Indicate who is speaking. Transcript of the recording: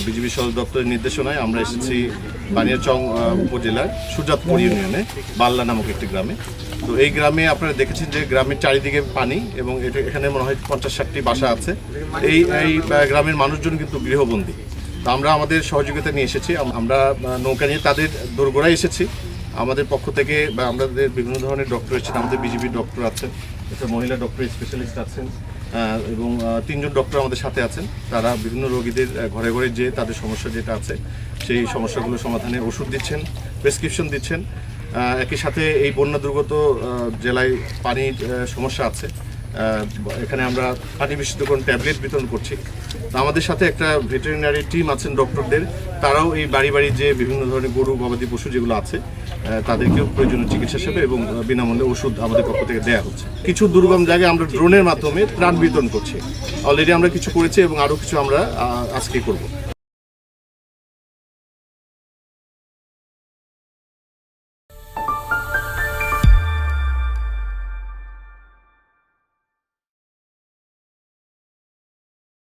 Speaker 1: BGB সদর দপ্তরের নির্দেশনায় আমরা এসেছি বানিয়াচং উপজেলার সুজাতপুর ইউনিয়নে বাল্লা নামক একটি গ্রামে। তো এই গ্রামে আপনারা দেখেছেন যে গ্রামের চারিদিকে পানি এবং এখানে মনে হয় 50-60টি বাসা আছে। এই গ্রামের মানুষজন কিন্তু গৃহবন্দী। তো আমরা আমাদের সহযোগিতা নিয়ে এসেছি, আমরা নৌকা নিয়ে তাদের দোরগোড়ায় এসেছি। আমাদের পক্ষ থেকে বা আমাদের বিভিন্ন ধরনের ডক্টর এসেছেন, আমাদের বিজিবি ডক্টর আছেন, একটা মহিলা ডক্টর স্পেশালিস্ট আছেন এবং 3 জন ডক্টর আমাদের সাথে আছেন। তারা বিভিন্ন রোগীদের ঘরে ঘরে যে তাদের সমস্যা যেটা আছে সেই সমস্যাগুলো সমাধানের ওষুধ দিচ্ছেন, প্রেসক্রিপশন দিচ্ছেন। একই সাথে এই বন্যা দুর্গত জেলায় পানির সমস্যা আছে, এখানে আমরা পানি বিশুদ্ধকরণ ট্যাবলেট বিতরণ করছি। তো আমাদের সাথে একটা ভেটেরিনারি টিম আছেন ডক্টরদের, তারাও এই বাড়ি বাড়ি যে বিভিন্ন ধরনের গরু গবাদি পশু যেগুলো আছে তাদেরকেও প্রয়োজনীয় চিকিৎসা সেবা এবং বিনামূল্যে ওষুধ আমাদের পক্ষ থেকে দেওয়া হচ্ছে। কিছু দুর্গম জায়গায় আমরা ড্রোনের মাধ্যমে ত্রাণ বিতরণ করছি, অলরেডি আমরা কিছু করেছি এবং আরও কিছু আমরা আজকে করব।